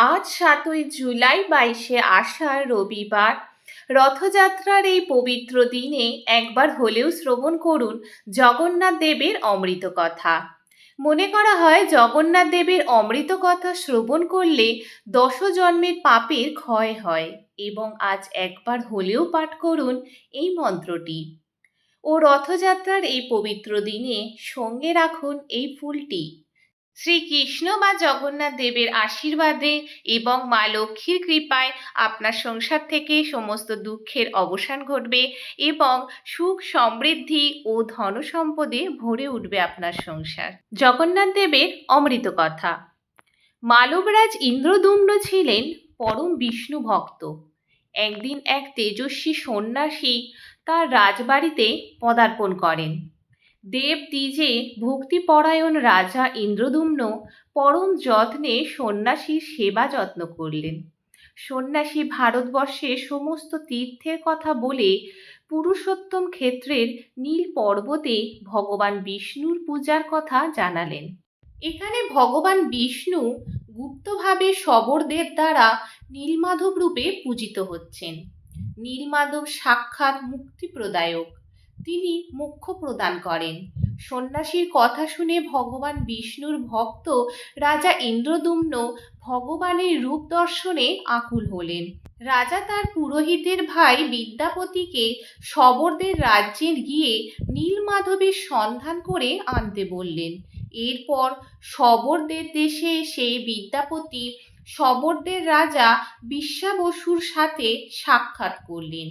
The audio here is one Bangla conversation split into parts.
আজ ৭ই জুলাই ২২শে আষাঢ় রবিবার। রথযাত্রার এই পবিত্র দিনে একবার হলেও শ্রবণ করুন জগন্নাথ দেবের অমৃত কথা। মনে করা হয় জগন্নাথ দেবের অমৃত কথা শ্রবণ করলে ১০ জন্মের পাপের ক্ষয় হয়, এবং আজ একবার হলেও পাঠ করুন এই মন্ত্রটি। ও রথযাত্রার এই পবিত্র দিনে সঙ্গে রাখুন এই ফুলটি। শ্রীকৃষ্ণ বা জগন্নাথ দেবের আশীর্বাদে এবং মা লক্ষ্মীর কৃপায় আপনার সংসার থেকে সমস্ত দুঃখের অবসান ঘটবে এবং সুখ সমৃদ্ধি ও ধনসম্পদে ভরে উঠবে আপনার সংসার। জগন্নাথ দেবের অমৃত কথা। মালবরাজ ইন্দ্রদুম্ন ছিলেন পরম বিষ্ণু ভক্ত। একদিন এক তেজস্বী সন্ন্যাসী তার রাজবাড়িতে পদার্পণ করেন। দেব দ্বিজে ভক্তিপরায়ণ রাজা ইন্দ্রদুম্ন পরম যত্নে সন্ন্যাসীর সেবা যত্ন করলেন। সন্ন্যাসী ভারতবর্ষে সমস্ত তীর্থের কথা বলে পুরুষোত্তম ক্ষেত্রের নীল পর্বতে ভগবান বিষ্ণুর পূজার কথা জানালেন। এখানে ভগবান বিষ্ণু গুপ্তভাবে শবরদের দ্বারা নীলমাধব রূপে পূজিত হচ্ছেন। নীলমাধব সাক্ষাৎ মুক্তিপ্রদায়ক, তিনি মোক্ষ প্রদান করেন। সন্ন্যাসীর কথা শুনে ভগবান বিষ্ণুর ভক্ত রাজা ইন্দ্রদুম্ন ভগবানের রূপ দর্শনে আকুল হলেন। রাজা তার পুরোহিতের ভাই বিদ্যাপতিকে শবরদের রাজ্যে গিয়ে নীলমাধবের সন্ধান করে আনতে বললেন। এরপর শবরদের দেশে এসে বিদ্যাপতি শবরদের রাজা বিশ্বাবসুর সাথে সাক্ষাৎ করলেন।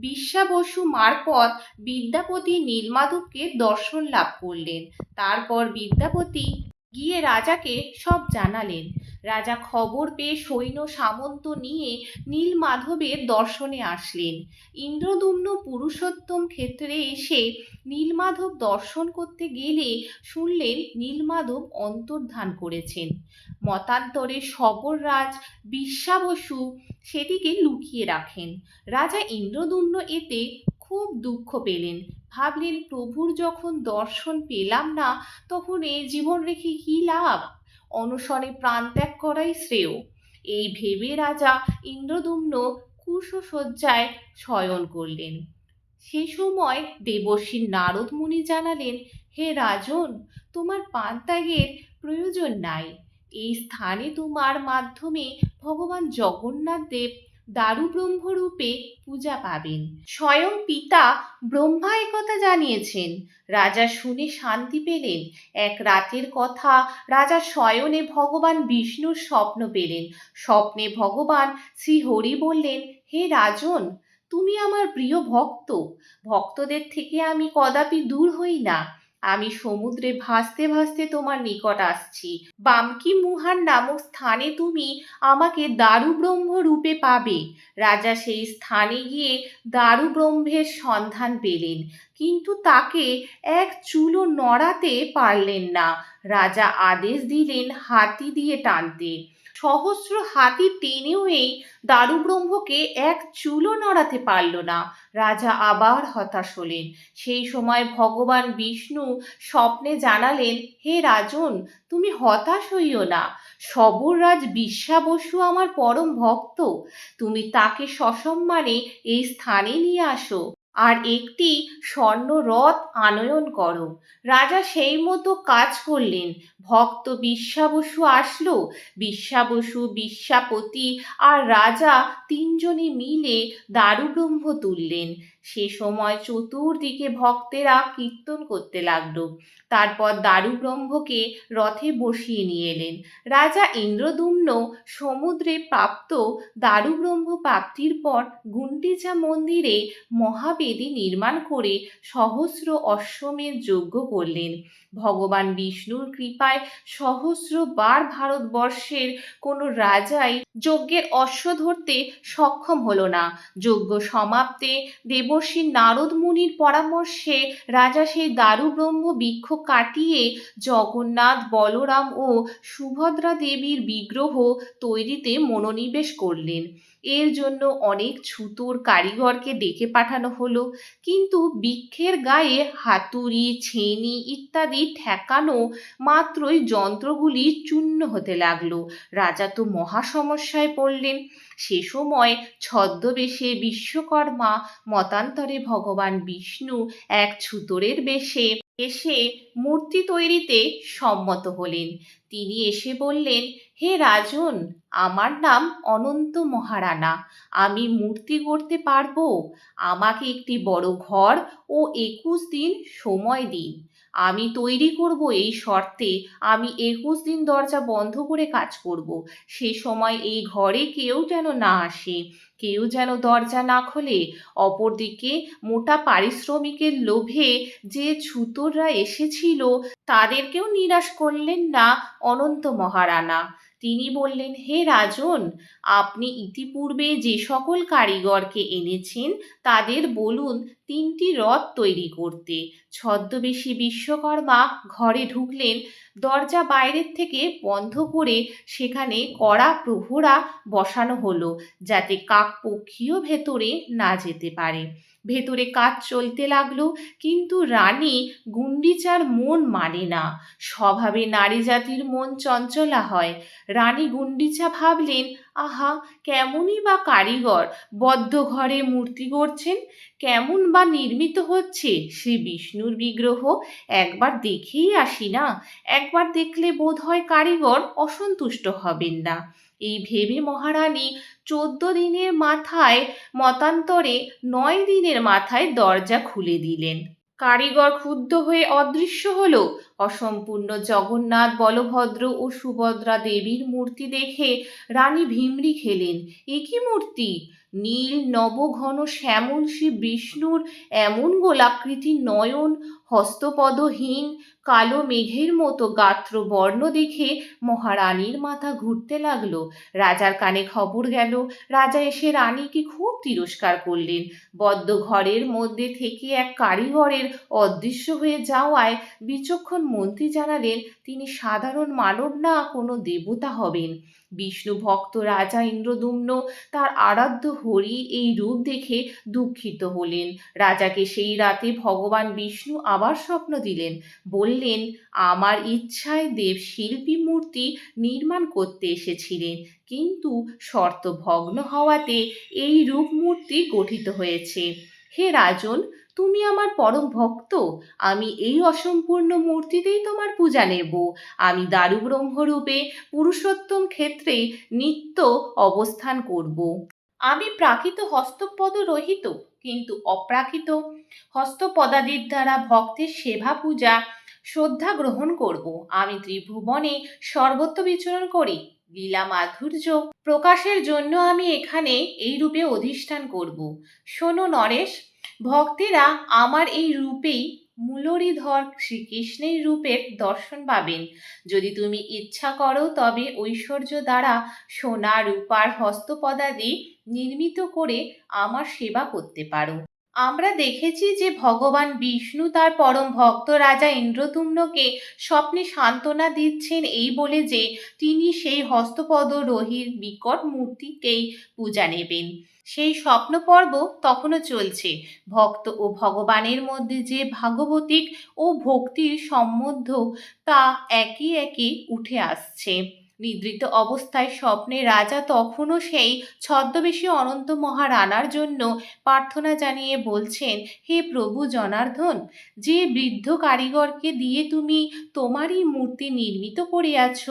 বিশ্বাবসু মারফত বিদ্যাপতি নীলমাধবকে দর্শন লাভ করলেন। তারপর বিদ্যাপতি গিয়ে রাজাকে সব জানালেন। রাজা খবর পেয়ে সৈন্য সামন্ত নিয়ে নীলমাধবের দর্শনে আসলেন। ইন্দ্রদুম্ন পুরুষোত্তম ক্ষেত্রে এসে নীলমাধব দর্শন করতে গেলে শুনলেন নীলমাধব অন্তর্ধান করেছেন। মতান্তরে শবররাজ বিশ্বাবসু সেটিকে লুকিয়ে রাখেন। রাজা ইন্দ্রদুম্ন এতে খুব দুঃখ পেলেন। ভাবলেন, প্রভুর যখন দর্শন পেলাম না, তখন এ জীবন রেখে কী লাভ? অনশনে প্রাণ ত্যাগ করাই শ্রেয়। এই ভেবে রাজা ইন্দ্রদুম্ন কুশশয্যায় শয়ন করলেন। সে সময় দেবর্ষি নারদ মুনি জানালেন, হে রাজন, তোমার প্রাণ ত্যাগের প্রয়োজন নাই। এই স্থানে তোমার মাধ্যমে ভগবান জগন্নাথ দেব দারুব্রহ্মরূপে পূজা পাবেন। স্বয়ং পিতা ব্রহ্মা একথা জানিয়েছেন। রাজা শুনে শান্তি পেলেন। এক রাতের কথা, রাজা শয়নে ভগবান বিষ্ণুর স্বপ্ন পেলেন। স্বপ্নে ভগবান শ্রীহরি বললেন, হে রাজন, তুমি আমার প্রিয় ভক্ত। ভক্তদের থেকে আমি কদাপি দূর হই না। আমি সমুদ্রে ভাসতে ভাসতে তোমার নিকট আসছি। বামকি মুহান নামক স্থানে তুমি আমাকে দারুব্রহ্ম রূপে পাবে। রাজা সেই স্থানে গিয়ে দারুব্রহ্মের সন্ধান পেলেন, কিন্তু তাকে এক চুলও নড়াতে পারলেন না। রাজা আদেশ দিলেন হাতি দিয়ে টানতে। সহস্র হাতি টেনেও এই দারুব্রহ্মকে এক চুলও নড়াতে পারল না। রাজা আবার হতাশ হলেন। সেই সময় ভগবান বিষ্ণু স্বপ্নে জানালেন, হে রাজন, তুমি হতাশ হইও না। শবররাজ বিশ্বাবসু আমার পরম ভক্ত। তুমি তাকে সসম্মানে এই স্থানে নিয়ে আসো আর একটি স্বর্ণ রথ আনয়ন করো। রাজা সেই মতো কাজ করলেন। ভক্ত বিশ্বাবসু আসলো। বিশ্বাবসু, বিশ্বাপতি আর রাজা তিনজনে মিলে দারুব্রহ্ম তুললেন। সে সময় চতুর্দিকে ভক্তেরা কীর্তন করতে লাগলো। তারপর দারুব্রহ্মকে রথে বসিয়ে নিয়ে এলেন। রাজা ইন্দ্রদুম্ন সমুদ্রে প্রাপ্ত দারুব্রহ্ম প্রাপ্তির পর গুন্ডিচা মন্দিরে মহাবেদী নির্মাণ করে সহস্র অশ্বমেধ যজ্ঞ করলেন। ভগবান বিষ্ণুর কৃপায় সহস্রবার ভারতবর্ষের কোনো রাজাই যজ্ঞের অশ্ব ধরতে সক্ষম হলো না। যজ্ঞ সমাপ্তে দেবর্ষি নারদ মুনির পরামর্শে রাজা সেই দারুব্রহ্ম বৃক্ষ কাটিয়ে জগন্নাথ, বলরাম ও সুভদ্রা দেবীর বিগ্রহ তৈরিতে মনোনিবেশ করলেন। এর জন্য অনেক ছুতোর কারিগরকে ডেকে পাঠানো হলো, কিন্তু বৃক্ষের গায়ে হাতুড়ি, ছেনি ইত্যাদি ঠেকানো মাত্রই যন্ত্রগুলি চূর্ণ হতে লাগলো। রাজা তো মহা সমস্যায় পড়লেন। সে সময় ছদ্মবেশে বিশ্বকর্মা মতান্তরে ভগবান বিষ্ণু এক ছুতোরের বেশে এসে মূর্তি তৈরিতে সম্মত হলেন। তিনি এসে বললেন, হে রাজন, আমার নাম অনন্ত মহারানা। আমি মূর্তি গড়তে পারবো। আমাকে একটি বড় ঘর ও 21 দিন সময় দিন। আমি তৈরি করব, এই শর্তে আমি 21 দিন দরজা বন্ধ করে কাজ করব। সে সময় এই ঘরে কেউ যেন না আসে, কেউ যেন দরজা না খোলে। অপরদিকে মোটা পারিশ্রমিকের লোভে যে ছুতোররা এসেছিল তাদেরকেও নিরাশ করলেন না অনন্ত মহারানা। তিনি বললেন, হে রাজন, আপনি ইতিপূর্বে যে সকল কারিগরকে এনেছেন তাদের বলুন 3টি রথ তৈরি করতে। ছদ্মবেশী বিশ্বকর্মা ঘরে ঢুকলেন। দরজা বাইরের থেকে বন্ধ করে সেখানে কড়া প্রহরা বসানো হলো, যাতে কাকপক্ষীও ভেতরে না যেতে পারে। ভেতরে কাজ চলতে লাগলো, কিন্তু রানী গুন্ডিচার মন মানে না। স্বভাবে নারী জাতির মন চঞ্চলা হয়। রানী গুন্ডিচা ভাবলেন, আহা, কেমনই বা কারিগর বদ্ধ ঘরে মূর্তি গড়ছেন, কেমন বা নির্মিত হচ্ছে শ্রী বিষ্ণুর বিগ্রহ। একবার দেখেই আসি না, একবার দেখলে বোধ হয় কারিগর অসন্তুষ্ট হবেন না। এই ভেবে মহারানী 14 দিনের মাথায় মতান্তরে 9 দিনের মাথায় দরজা খুলে দিলেন। কারিগর ক্ষুব্ধ হয়ে অদৃশ্য হলো। অসম্পূর্ণ জগন্নাথ, বলভদ্র ও সুভদ্রা দেবীর মূর্তি দেখে রানী ভিমরি খেলেন। এ কি মূর্তি! নীল নবঘন শ্যামল শ্রী বিষ্ণুর এমন গোলাকৃতি নয়ন, হস্তপদহীন কালো মেঘের মতো গাত্র বর্ণ দেখে মহারানীর মাথা ঘুরতে লাগলো। রাজার কানে খবর গেল। রাজা এসে রানীকে খুব তিরস্কার করলেন। বদ্ধ ঘরের মধ্যে থেকে এক কারিগরের অদৃশ্য হয়ে যাওয়ায় বিচক্ষণ মন্ত্রী জানালেন তিনি সাধারণ মানব না, কোনো দেবতা হবেন। বিষ্ণু ভক্ত রাজা ইন্দ্রদুম্ন তার আরাধ্য হরির এই রূপ দেখে দুঃখিত হলেন। রাজাকে সেই রাতে ভগবান বিষ্ণু আবার স্বপ্ন দিলেন। বললেন, আমার ইচ্ছায় দেবশিল্পী মূর্তি নির্মাণ করতে এসেছিলেন, কিন্তু শর্ত ভগ্ন হওয়াতে এই রূপ মূর্তি গঠিত হয়েছে। হে রাজন, তুমি আমার পরম ভক্ত। আমি এই অসম্পূর্ণ মূর্তিতেই তোমার পূজা নেব। আমি দারুব্রহ্মরূপে পুরুষোত্তম ক্ষেত্রে নিত্য অবস্থান করব। আমি প্রাকৃত হস্তপদ রহিত, কিন্তু অপ্রাকৃত হস্তপদাদির দ্বারা ভক্তের সেবা পূজা শ্রদ্ধা গ্রহণ করব। আমি ত্রিভুবনে সর্বত্র বিচরণ করি। লীলা মাধুর্য প্রকাশের জন্য আমি এখানে এই রূপে অধিষ্ঠান করব। শোনো নরেশ, ভক্তেরা আমার এই রূপেই মুরলীধর শ্রীকৃষ্ণের রূপের দর্শন পাবেন। যদি তুমি ইচ্ছা করো তবে ঐশ্বর্য দ্বারা সোনা রূপার হস্তপদাদি নির্মিত করে আমার সেবা করতে পারো। আমরা দেখেছি যে ভগবান বিষ্ণু তার পরম ভক্ত রাজা ইন্দ্রদুম্নকে স্বপ্নে সান্ত্বনা দিচ্ছেন এই বলে যে তিনি সেই হস্তপদ রহির বিকট মূর্তিকেই পূজা নেবেন। সেই স্বপ্ন পর্ব তখনও চলছে। ভক্ত ও ভগবানের মধ্যে যে ভাগবতিক ও ভক্তির সম্বন্ধ তা একে একে উঠে আসছে। নিদ্রিত অবস্থায় স্বপ্নে রাজা তখনও সেই ছদ্মবেশী অনন্ত মহারানার জন্য প্রার্থনা জানিয়ে বলছেন, হে প্রভু জনার্দন, যে বৃদ্ধ কারিগরকে দিয়ে তুমি তোমারই মূর্তি নির্মিত করিয়াছ,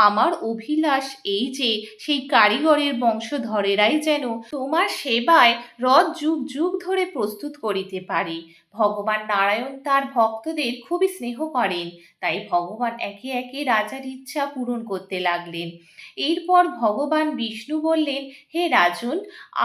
আমার অভিলাষ এই যে সেই কারিগরের বংশধরেরাই যেন তোমার সেবায় রথ যুগ যুগ ধরে প্রস্তুত করিতে পারে। ভগবান নারায়ণ তার ভক্তদের খুবই স্নেহ করেন, তাই ভগবান একে একে রাজার ইচ্ছা পূরণ করতে লাগলেন। এরপর ভগবান বিষ্ণু বললেন, হে রাজন,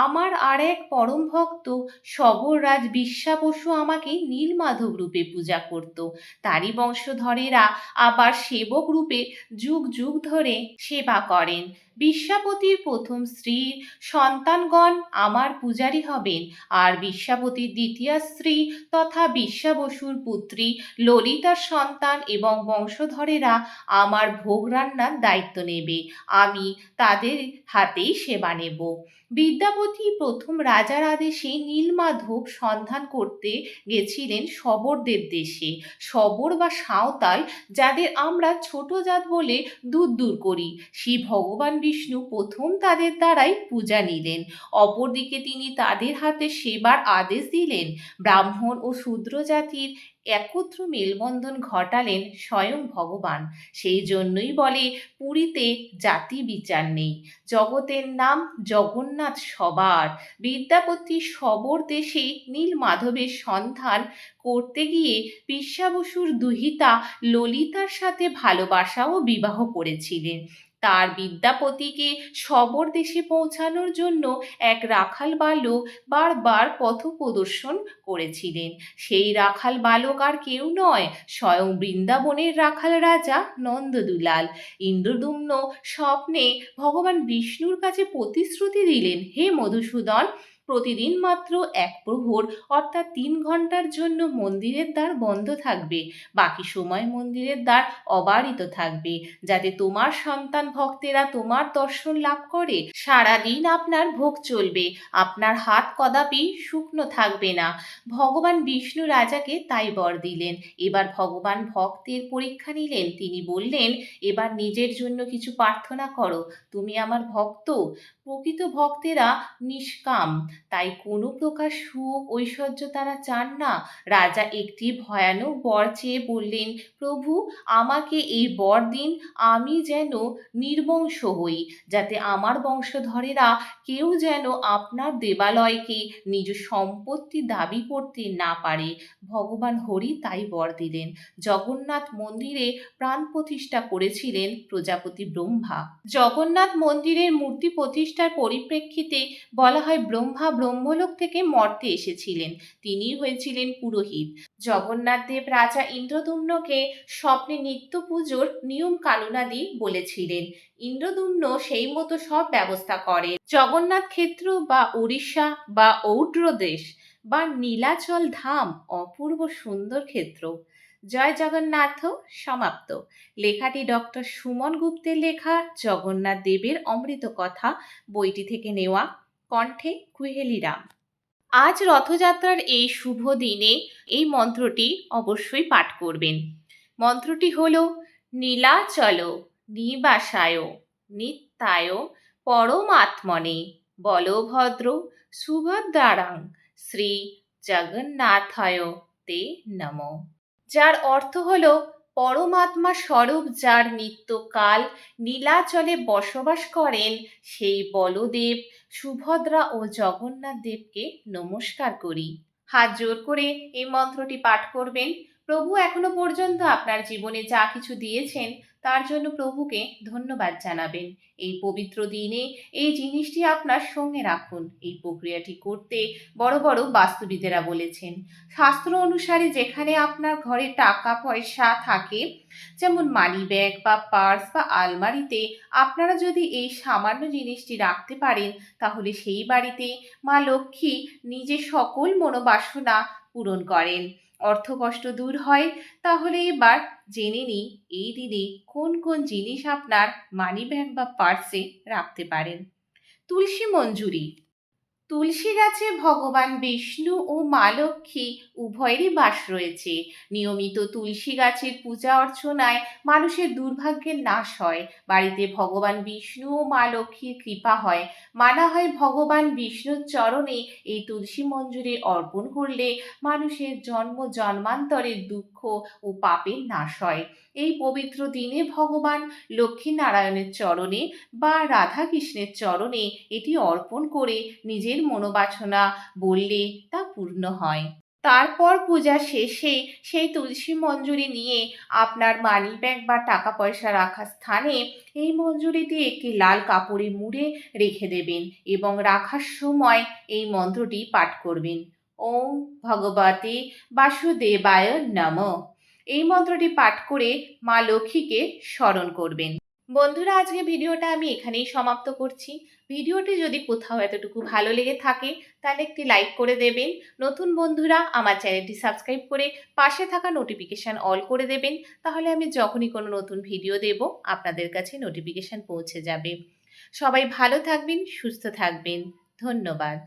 আমার আর এক পরম ভক্ত শবররাজ বিশ্বাবসু আমাকে নীলমাধব রূপে পূজা করত। তারই বংশধরেরা আবার সেবক রূপে যুগ যুগ ধরে সেবা করেন। বিশ্বাপতির প্রথম স্ত্রীর সন্তানগণ আমার পূজারী হবেন, আর বিশ্বাপতির দ্বিতীয় স্ত্রী তথা বিশ্বাবসুর পুত্রী ললিতার সন্তান এবং বংশধরেরা আমার ভোগ রান্নার দায়িত্ব নেবে। আমি তাদের হাতেই সেবা নেব। বিদ্যাপতি প্রথম রাজার আদেশে নীলমাধব সন্ধান করতে গেছিলেন শবরদের দেশে। শবর বা সাঁওতাল, যাদের আমরা ছোট জাত বলে দূর দূর করি, শ্রী ভগবান বিষ্ণু প্রথম তাদের দ্বারাই পূজা নিলেন। অপরদিকে তিনি তাদের হাতে সেবার আদেশ দিলেন। ব্রাহ্মণ ও শূদ্র জাতির একত্র মেলবন্ধন ঘটালেন স্বয়ং ভগবান। সেই জন্যই বলে পুরীতে জাতি বিচার নেই, জগতের নাম জগন্নাথ সবার। বিদ্যাপতি শবর দেশে নীলমাধবের সন্ধান করতে গিয়ে বিশ্বাবসুর দুহিতা ললিতার সাথে ভালোবাসা ও বিবাহ করেছিলেন। তার বিদ্যাপতিকে শবর দেশে পৌঁছানোর জন্য এক রাখাল বালক বারবার পথ প্রদর্শন করেছিলেন। সেই রাখাল বালক আর কেউ নয়, স্বয়ং বৃন্দাবনের রাখাল রাজা নন্দদুলাল। ইন্দ্রদুম্ন স্বপ্নে ভগবান বিষ্ণুর কাছে প্রতিশ্রুতি দিলেন, হে মধুসূদন, প্রতিদিন মাত্র এক প্রহর অর্থাৎ 3 ঘন্টার জন্য মন্দিরের দ্বার বন্ধ থাকবে, বাকি সময় মন্দিরের দ্বার অবারিত থাকবে, যাতে তোমার সন্তান ভক্তেরা তোমার দর্শন লাভ করে। সারাদিন আপনার ভোগ চলবে, আপনার হাত কদাপি শুকনো থাকবে না। ভগবান বিষ্ণু রাজাকে তাই বর দিলেন। এবার ভগবান ভক্তের পরীক্ষা নিলেন। তিনি বললেন, এবার নিজের জন্য কিছু প্রার্থনা করো, তুমি আমার ভক্ত। প্রকৃত ভক্তেরা নিষ্কাম, তাই কোনো প্রকার সুখ ঐশ্বর্য তারা চান না। রাজা একটি ভয়ানক বর চেয়ে বললেন, প্রভু, আমাকে এই বর দিন, আমি যেন নির্বংশ হই, যাতে আমার বংশধরেরা কেউ যেন আপনার দেবালয়কে নিজ সম্পত্তি দাবি করতে না পারে। ভগবান হরি তাই বর দিলেন। জগন্নাথ মন্দিরে প্রাণ প্রতিষ্ঠা করেছিলেন প্রজাপতি ব্রহ্মা। জগন্নাথ মন্দিরের মূর্তি প্রতিষ্ঠার পরিপ্রেক্ষিতে বলা হয়, ব্রহ্মা ব্রহ্মলোক থেকে মর্তে এসেছিলেন। তিনি হয়েছিলেন পুরোহিত। জগন্নাথ দেব রাজা ইন্দ্রদুম্নকে স্বপ্নে নিত্য পুজোর নিয়ম কানুনাদি বলেছিলেন। ইন্দ্রদুম্ন সেই মতো সব ব্যবস্থা করেন। জগন্নাথ ক্ষেত্র বা উড়িষ্যা বা ঔড্র দেশ বা নীলাচল ধাম অপূর্ব সুন্দর ক্ষেত্র। জয় জগন্নাথ। সমাপ্ত। লেখাটি ডক্টর সুমন গুপ্তের লেখা জগন্নাথ দেবের অমৃত কথা বইটি থেকে নেওয়া। কণ্ঠে কুহেলি রাম। আজ রথযাত্রার এই শুভ দিনে এই মন্ত্রটি অবশ্যই পাঠ করবেন। মন্ত্রটি হল, নীলাচল নিবাসায় নিত্যায় পরমাত্মনে বলভদ্র সুভদ্রাং শ্রী জগন্নাথায় তে নমঃ। যার অর্থ হল, পরমাত্মা স্বরূপ যার নিত্যকাল নীলাচলে বসবাস করেন, সেই বলদেব, সুভদ্রা ও জগন্নাথ দেবকে নমস্কার করি। হাত জোর করে এই মন্ত্রটি পাঠ করবেন। প্রভু এখনো পর্যন্ত আপনার জীবনে যা কিছু দিয়েছেন তার জন্য প্রভুকে ধন্যবাদ জানাবেন। এই পবিত্র দিনে এই জিনিসটি আপনার সঙ্গে রাখুন। এই প্রক্রিয়াটি করতে বড় বড় বাস্তুবিদেরা বলেছেন। শাস্ত্র অনুসারে যেখানে আপনার ঘরে টাকা পয়সা থাকে, যেমন মানি ব্যাগ বা পার্স বা আলমারিতে, আপনারা যদি এই সামান্য জিনিসটি রাখতে পারেন, তাহলে সেই বাড়িতে মা লক্ষ্মী নিজে সকল মনোবাসনা পূরণ করেন, অর্থকষ্ট দূর হয়। তাহলে এবার জেনে নিই এই দিনে কোন কোন জিনিস আপনার মানি ব্যাগ বা পার্সে রাখতে পারেন। তুলসী মঞ্জুরি। তুলসী গাছে ভগবান বিষ্ণু ও মা লক্ষ্মী উভয়েরই বাস রয়েছে। নিয়মিত তুলসী গাছের পূজা অর্চনায় মানুষের দুর্ভাগ্যের নাশ হয়, বাড়িতে ভগবান বিষ্ণু ও মা লক্ষ্মীর কৃপা হয়। মানা হয়, ভগবান বিষ্ণুর চরণে এই তুলসী মঞ্জুরি অর্পণ করলে মানুষের জন্ম জন্মান্তরের দুঃখ ও পাপের নাশ হয়। এই পবিত্র দিনে ভগবান লক্ষ্মীনারায়ণের চরণে বা রাধাকৃষ্ণের চরণে এটি অর্পণ করে নিজের মনোবাসনা বললে তা পূর্ণ হয়। তারপর পূজা শেষে সেই তুলসী মঞ্জুরি নিয়ে আপনার মানি ব্যাগ বা টাকা পয়সা রাখার স্থানে এই মঞ্জুরিটি একটি লাল কাপড়ে মুড়ে রেখে দেবেন এবং রাখার সময় এই মন্ত্রটি পাঠ করবেন, ওম ভগবতে বাসুদেবায় নমঃ। এই মন্ত্রটি পাঠ করে মা লক্ষ্মীকে স্মরণ করবেন। বন্ধুরা, আজকে ভিডিওটা আমি এখানেই সমাপ্ত করছি। ভিডিওটি যদি কোথাও এতটুকু ভালো লেগে থাকে তাহলে একটি লাইক করে দেবেন। নতুন বন্ধুরা আমার চ্যানেলটি সাবস্ক্রাইব করে পাশে থাকা নোটিফিকেশান অল করে দেবেন। তাহলে আমি যখনই কোনো নতুন ভিডিও দেব আপনাদের কাছে নোটিফিকেশান পৌঁছে যাবে। সবাই ভালো থাকবেন, সুস্থ থাকবেন। ধন্যবাদ।